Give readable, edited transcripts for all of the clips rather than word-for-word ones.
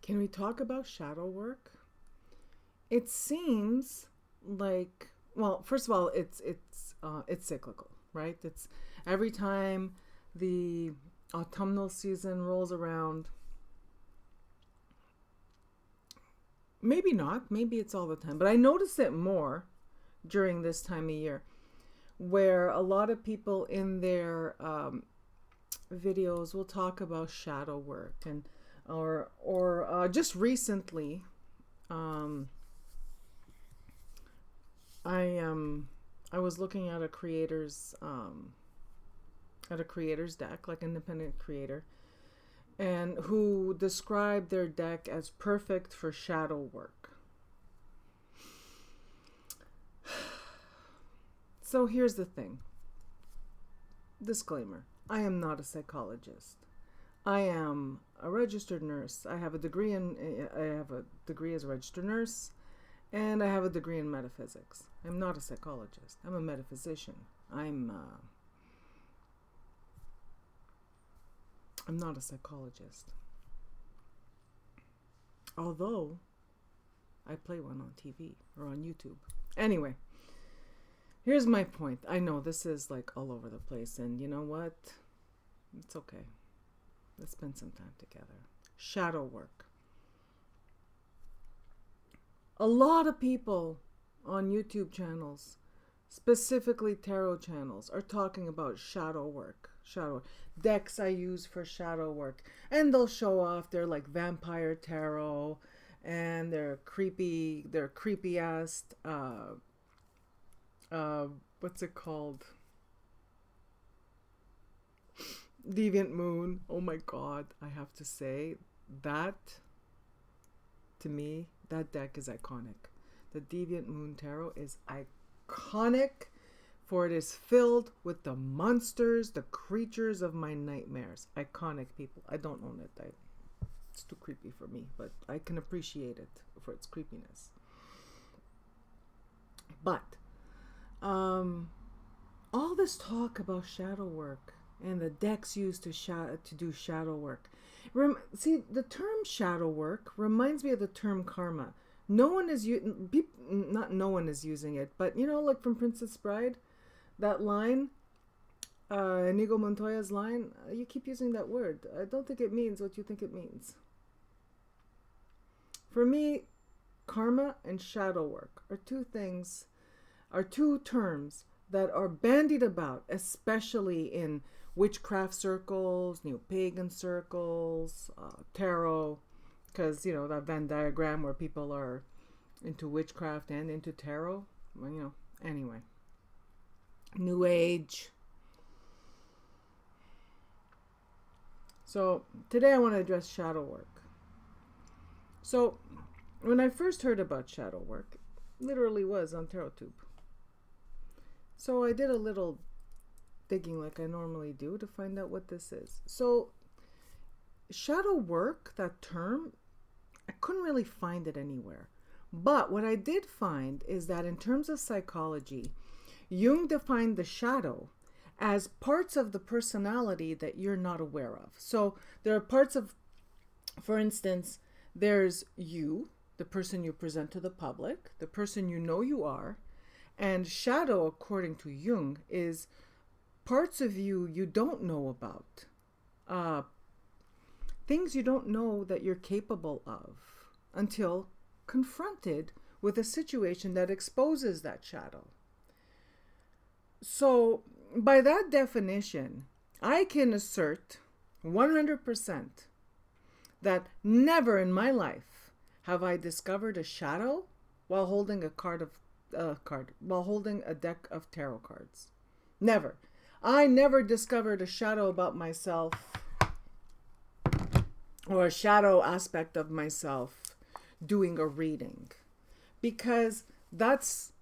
Can we talk about shadow work? It seems like, well, first of all, it's cyclical, right? It's every time the autumnal season rolls around. Maybe not, maybe it's all the time, but I notice it more during this time of year, where a lot of people in their videos will talk about shadow work, and or just recently, um, I was looking at a creator's deck, like independent creator, and who described their deck as perfect for shadow work. So here's the thing. Disclaimer. I am not a psychologist. I am a registered nurse. I have a degree as a registered nurse, and I have a degree in metaphysics. I'm not a psychologist. I'm a metaphysician. I'm not a psychologist. Although I play one on TV or on YouTube. Anyway, here's my point. I know this is like all over the place, and you know what? It's okay. Let's spend some time together. Shadow work. A lot of people on YouTube channels, specifically tarot channels, are talking about shadow work. Shadow decks I use for shadow work, and they'll show off their like vampire tarot and their creepy ass what's it called? Deviant Moon. Oh my god, I have to say that, to me, that deck is iconic. The Deviant Moon Tarot is iconic, for it is filled with the monsters, the creatures of my nightmares. Iconic, people. I don't own it. It's too creepy for me, but I can appreciate it for its creepiness. But all this talk about shadow work and the decks used to do shadow work. See, the term shadow work reminds me of the term karma. Not no one is using it, but you know, like from Princess Bride, that line, Inigo Montoya's line, you keep using that word. I don't think it means what you think it means. For me, karma and shadow work are two terms that are bandied about, especially in witchcraft circles, neo-pagan circles, tarot, because, you know, that Venn diagram where people are into witchcraft and into tarot. Well, you know, anyway. New Age. So, today I want to address shadow work. So, when I first heard about shadow work, it literally was on TarotTube. So I did a little digging like I normally do to find out what this is. So shadow work, that term, I couldn't really find it anywhere. But what I did find is that in terms of psychology, Jung defined the shadow as parts of the personality that you're not aware of. So there are parts of, for instance, there's you, the person you present to the public, the person you know you are. And shadow, according to Jung, is parts of you you don't know about. Things you don't know that you're capable of until confronted with a situation that exposes that shadow. So, by that definition, I can assert 100% that never in my life have I discovered a shadow while holding while holding a deck of tarot cards. Never. I never discovered a shadow about myself or a shadow aspect of myself doing a reading, because that's,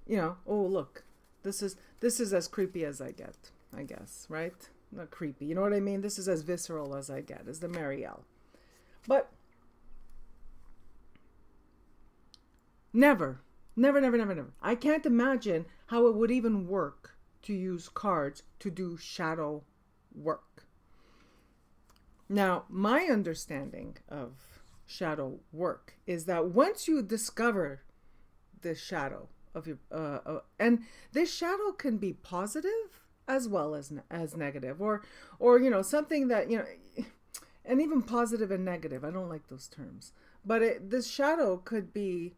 you know, oh look, this is as creepy as I get, I guess, right? Not creepy, you know what I mean? This is as visceral as I get, as the Marielle. But never. I can't imagine how it would even work to use cards to do shadow work. Now, my understanding of shadow work is that once you discover this shadow of your and this shadow can be positive as well as negative, or something that and even positive and negative. I don't like those terms, but this shadow could be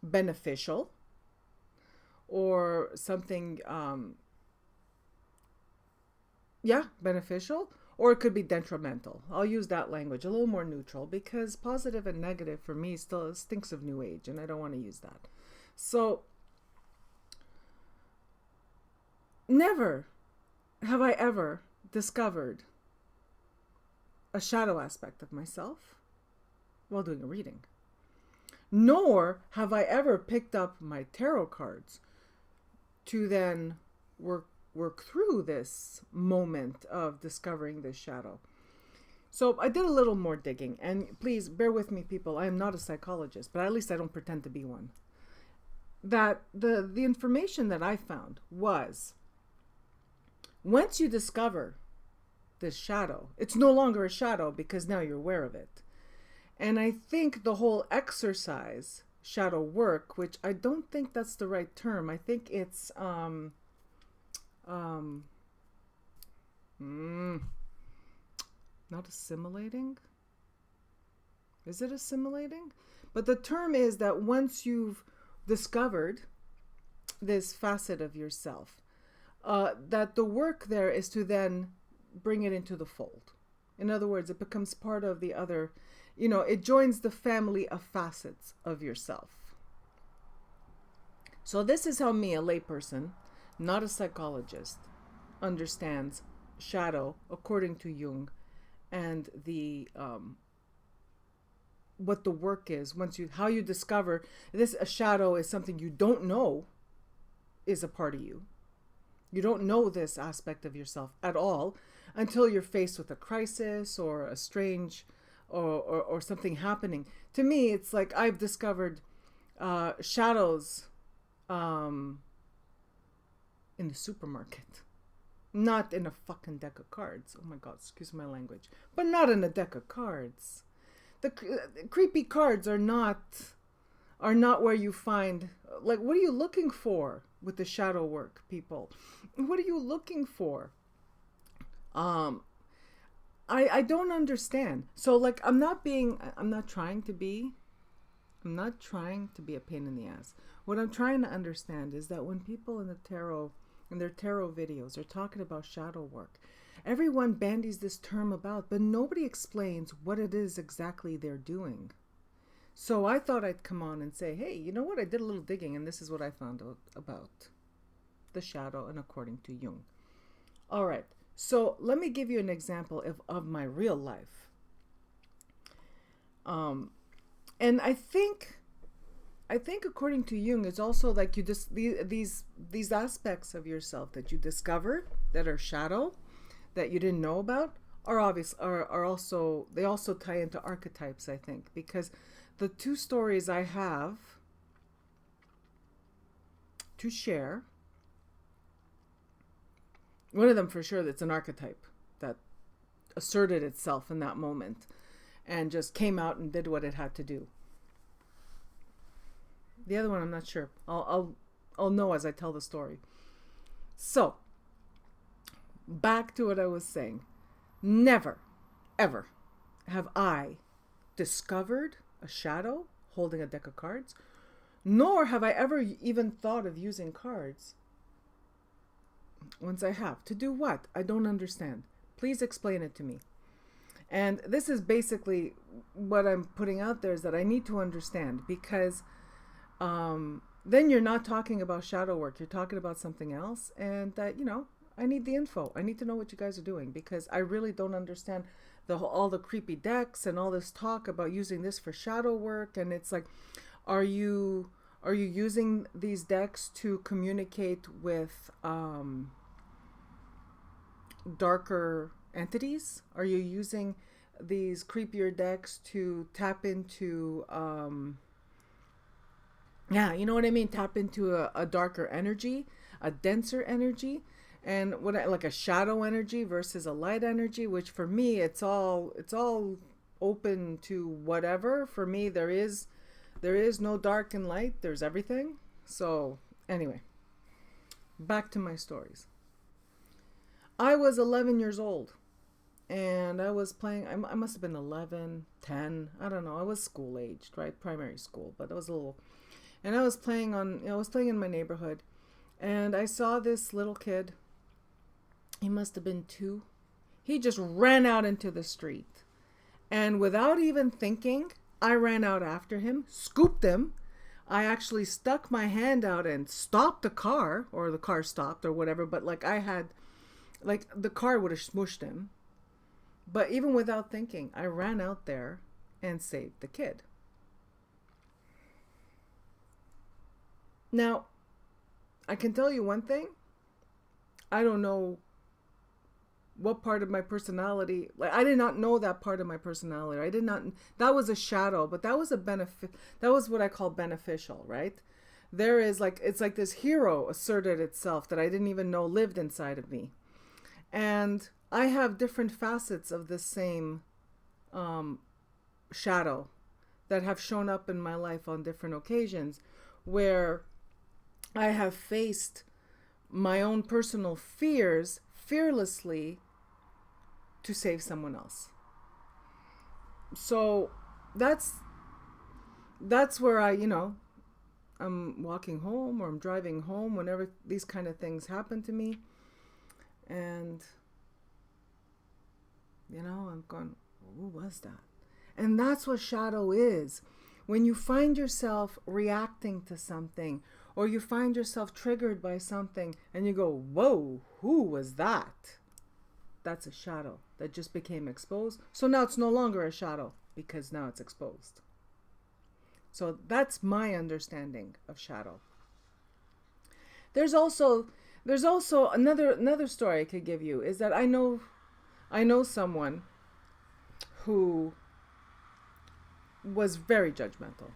beneficial, or something beneficial, or it could be detrimental. I'll use that language, a little more neutral, because positive and negative for me still stinks of new age, and I don't want to use that. So never have I ever discovered a shadow aspect of myself while doing a reading. Nor have I ever picked up my tarot cards to then work through this moment of discovering this shadow. So I did a little more digging, and please bear with me, people. I am not a psychologist, but at least I don't pretend to be one. That the information that I found was, once you discover this shadow, it's no longer a shadow because now you're aware of it. And I think the whole exercise, shadow work, which I don't think that's the right term. I think it's not assimilating. Is it assimilating? But the term is that once you've discovered this facet of yourself, that the work there is to then bring it into the fold. In other words, it becomes part of the other, it joins the family of facets of yourself. So this is how me, a layperson, not a psychologist, understands shadow according to Jung, and the what the work is. How you discover a shadow is something you don't know is a part of you. You don't know this aspect of yourself at all until you're faced with a crisis or a strange or something happening. To me, it's like I've discovered shadows in the supermarket. Not in a fucking deck of cards. Oh my God, excuse my language. But not in a deck of cards. The creepy cards are not where you find, like, what are you looking for with the shadow work, people? What are you looking for? I don't understand. So, like, I'm not trying to be a pain in the ass. What I'm trying to understand is that when people in their tarot videos are talking about shadow work, everyone bandies this term about, but nobody explains what it is exactly they're doing. So I thought I'd come on and say, hey, you know what? I did a little digging, and this is what I found out about the shadow and according to Jung. All right. So let me give you an example of my real life. And I think according to Jung, it's also like you just these aspects of yourself that you discover that are shadow, that you didn't know about, are also tie into archetypes, I think, because the two stories I have to share, one of them for sure, that's an archetype that asserted itself in that moment and just came out and did what it had to do. The other one, I'm not sure. I'll know as I tell the story. So, back to what I was saying. Never, ever have I discovered a shadow holding a deck of cards, nor have I ever even thought of using cards. Once I have. To do what? I don't understand. Please explain it to me. And this is basically what I'm putting out there, is that I need to understand, because then you're not talking about shadow work. You're talking about something else. And that, I need the info. I need to know what you guys are doing, because I really don't understand all the creepy decks and all this talk about using this for shadow work. And it's like, are you using these decks to communicate with darker entities? Are you using these creepier decks to tap into you know what I mean? Tap into a darker energy, a denser energy, and like a shadow energy versus a light energy, which for me, it's all open to whatever. For me, there is no dark and light. There's everything. So anyway, back to my stories. I was 11 years old, and I was playing. I must have been 11, 10. I don't know. I was school aged, right? Primary school, but I was a little. And I was playing I was playing in my neighborhood, and I saw this little kid. He must have been 2. He just ran out into the street, and without even thinking, I ran out after him, scooped him. I actually stuck my hand out and stopped the car, or the car stopped, or whatever. But the car would have smushed him. But even without thinking, I ran out there and saved the kid. Now, I can tell you one thing. I don't know what part of my personality, I did not know that part of my personality. I did not, that was a shadow, but that was a benefit. That was what I call beneficial, right? There is it's like this hero asserted itself that I didn't even know lived inside of me. And I have different facets of the same shadow that have shown up in my life on different occasions, where I have faced my own personal fears fearlessly to save someone else. So that's where I'm walking home or I'm driving home whenever these kind of things happen to me. And, I'm going, who was that? And that's what shadow is. When you find yourself reacting to something, or you find yourself triggered by something, and you go, whoa, who was that? That's a shadow that just became exposed. So now it's no longer a shadow because now it's exposed. So that's my understanding of shadow. There's also another story I could give you, is that I know someone who was very judgmental.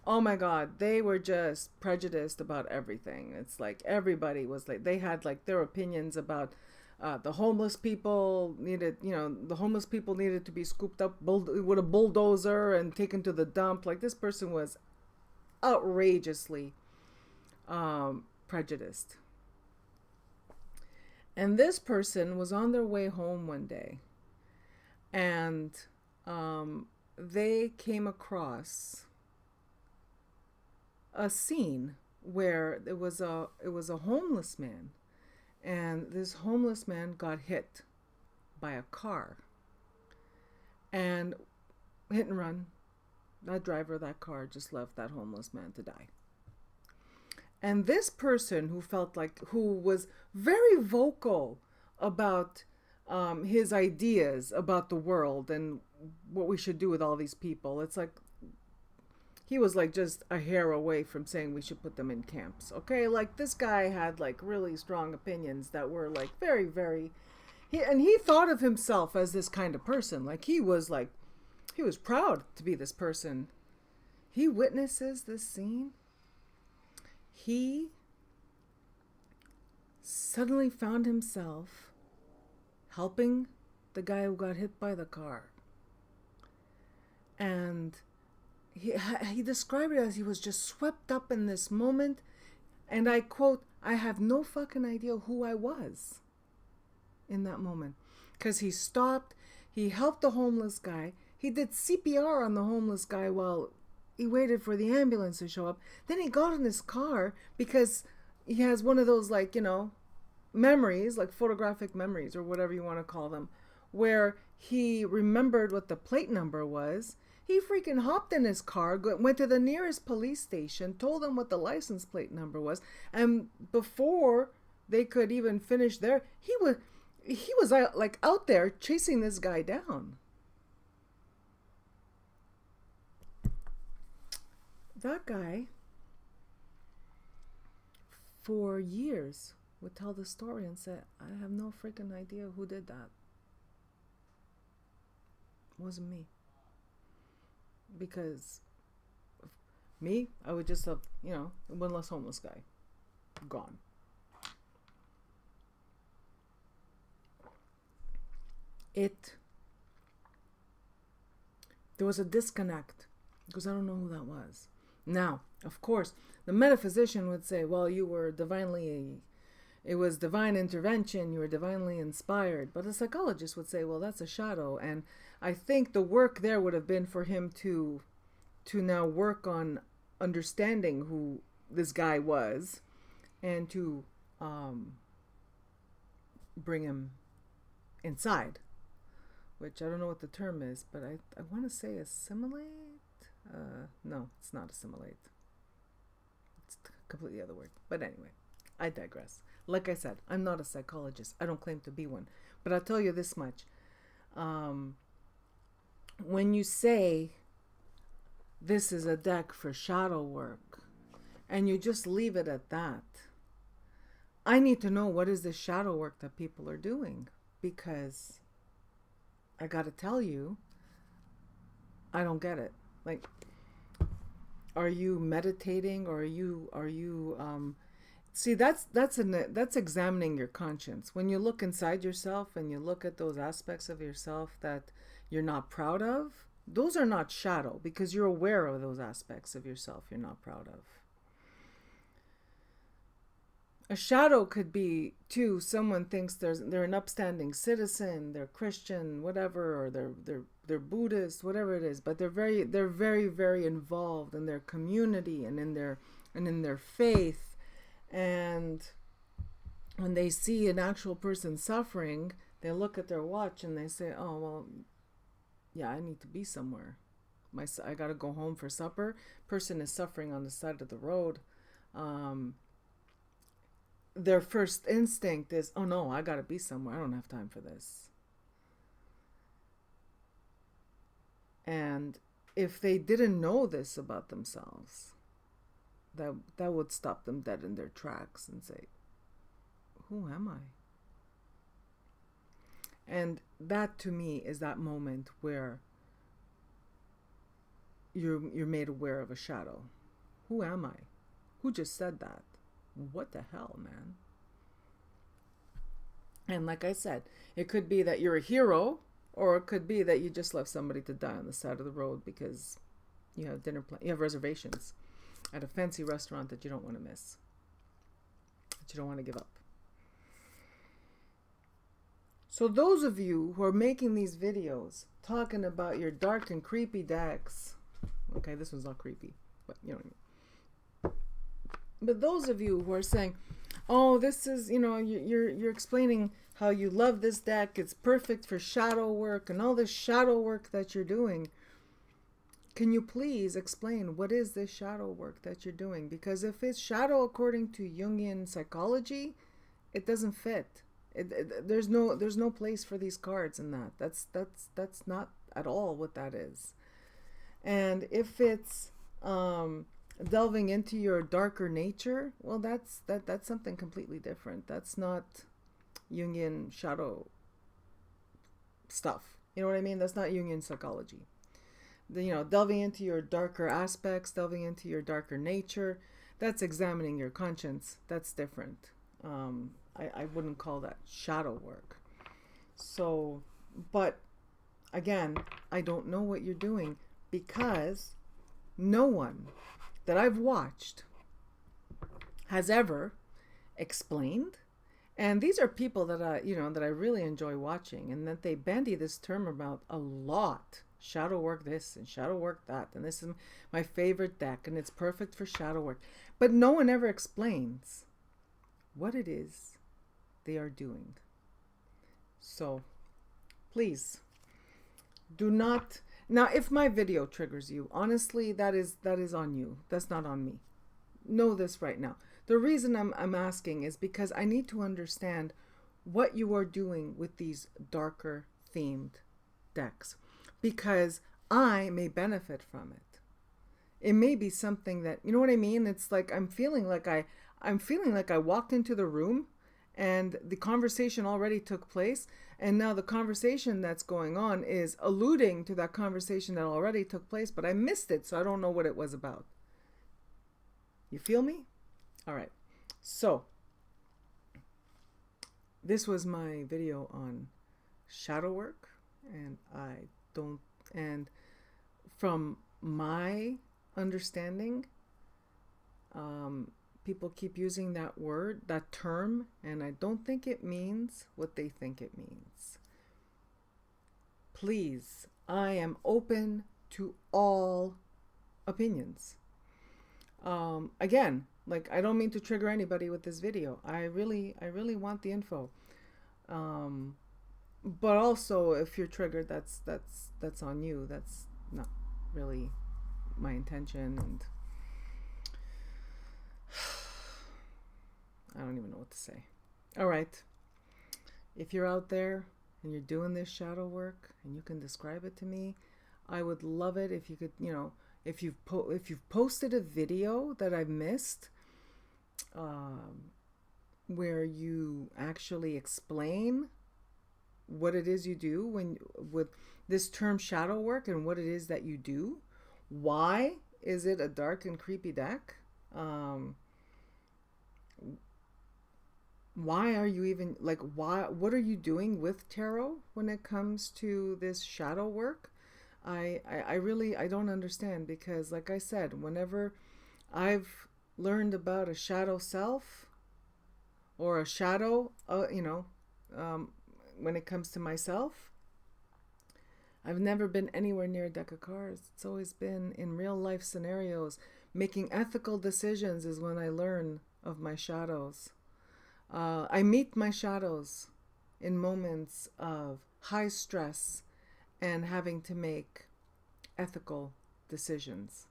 Oh my God, they were just prejudiced about everything. It's like everybody was they had their opinions about the homeless people needed to be scooped up with a bulldozer and taken to the dump. This person was outrageously prejudiced. And this person was on their way home one day, and they came across a scene where it was a homeless man, and this homeless man got hit by a car, and hit and run. That driver of that car just left that homeless man to die. And this person who was very vocal about his ideas about the world and what we should do with all these people. It's he was just a hair away from saying we should put them in camps. Okay, this guy had really strong opinions that were very, very. He thought of himself as this kind of person. He was proud to be this person. He witnesses this scene. He suddenly found himself helping the guy who got hit by the car. And he described it as he was just swept up in this moment. And I quote, I have no fucking idea who I was in that moment. Because he stopped, he helped the homeless guy. He did CPR on the homeless guy while he waited for the ambulance to show up. Then he got in his car because he has one of those memories, photographic memories or whatever you want to call them, where he remembered what the plate number was. He freaking hopped in his car, went to the nearest police station, told them what the license plate number was, and before they could even finish there, he was out there chasing this guy down. That guy, for years, would tell the story and say, I have no freaking idea who did that. It wasn't me. Because me, I would just have, one less homeless guy. Gone. It There was a disconnect because I don't know who that was. Now, of course, the metaphysician would say, well, you were divinely, it was divine intervention, you were divinely inspired. But a psychologist would say, well, that's a shadow. And I think the work there would have been for him to now work on understanding who this guy was and to bring him inside, which I don't know what the term is, but I want to say assimilate. No, it's not assimilate. It's completely other word. But anyway, I digress. Like I said, I'm not a psychologist. I don't claim to be one. But I'll tell you this much. When you say this is a deck for shadow work and you just leave it at that, I need to know what is the shadow work that people are doing, because I got to tell you, I don't get it. Like, are you meditating, or are you see, that's examining your conscience. When you look inside yourself and you look at those aspects of yourself that you're not proud of, those are not shadow, because you're aware of those aspects of yourself you're not proud of. A shadow could be, too, someone thinks they're an upstanding citizen, they're Christian, whatever, or they're Buddhist, whatever it is, but they're very, very involved in their community and in their faith. And when they see an actual person suffering, they look at their watch and they say, oh, well, yeah, I need to be somewhere. I got to go home for supper. Person is suffering on the side of the road. Their first instinct is, oh no, I got to be somewhere. I don't have time for this. And if they didn't know this about themselves, that would stop them dead in their tracks and say, who am I? And that, to me, is that moment where you're made aware of a shadow. Who am I? Who just said that? What the hell, man? And like I said, it could be that you're a hero, or it could be that you just left somebody to die on the side of the road because you have you have reservations at a fancy restaurant that you don't want to miss, that you don't want to give up. So those of you who are making these videos talking about your dark and creepy decks, okay, this one's not creepy, but you know what I mean. But those of you who are saying, oh, this is, you're explaining how you love this deck, it's perfect for shadow work and all this shadow work that you're doing, can you please explain what is this shadow work that you're doing? Because if it's shadow according to Jungian psychology, it doesn't fit. There's no place for these cards in that. That's not at all what that is. And if it's delving into your darker nature, well, that's something completely different. That's not Jungian shadow stuff. You know what I mean? That's not Jungian psychology. Delving into your darker aspects, delving into your darker nature, that's examining your conscience. That's different. I wouldn't call that shadow work. So, but again, I don't know what you're doing, because no one that I've watched has ever explained. And these are people that I really enjoy watching, and that they bandy this term about a lot. Shadow work this and shadow work that, and this is my favorite deck and it's perfect for shadow work. But no one ever explains what it is they are doing. So please do not. Now, if my video triggers you, honestly, that is on you. That's not on me. Know this right now. The reason I'm asking is because I need to understand what you are doing with these darker themed decks, because I may benefit from it. It may be something that, you know what I mean? It's like I'm feeling like I walked into the room and the conversation already took place, and now the conversation that's going on is alluding to that conversation that already took place, but I missed it, so I don't know what it was about. You feel me? All right. So this was my video on shadow work, and from my understanding, people keep using that word, that term, and I don't think it means what they think it means. Please, I am open to all opinions. Again, like, I don't mean to trigger anybody with this video. I really want the info. But also, if you're triggered, that's on you. That's not really my intention, and I don't even know what to say. All right. If you're out there and you're doing this shadow work and you can describe it to me, I would love it if you could, if you've posted a video that I missed, where you actually explain what it is you do with this term shadow work, and what it is that you do. Why is it a dark and creepy deck? Why are you even, like, what are you doing with tarot when it comes to this shadow work? I don't understand, because like I said, whenever I've learned about a shadow self or a shadow, when it comes to myself, I've never been anywhere near a deck of cards. It's always been in real life scenarios. Making ethical decisions is when I learn of my shadows. I meet my shadows in moments of high stress and having to make ethical decisions.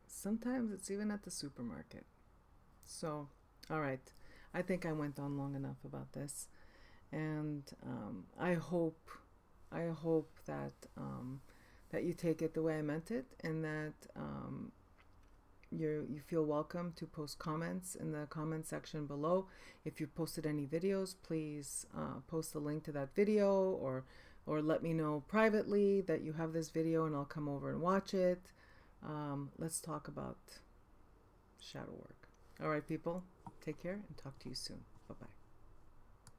Sometimes it's even at the supermarket. So, all right. I think I went on long enough about this, and I hope that that you take it the way I meant it, and that you feel welcome to post comments in the comment section below. If you've posted any videos, please post the link to that video, or let me know privately that you have this video, and I'll come over and watch it. Let's talk about shadow work. All right, people, take care and talk to you soon. Bye-bye.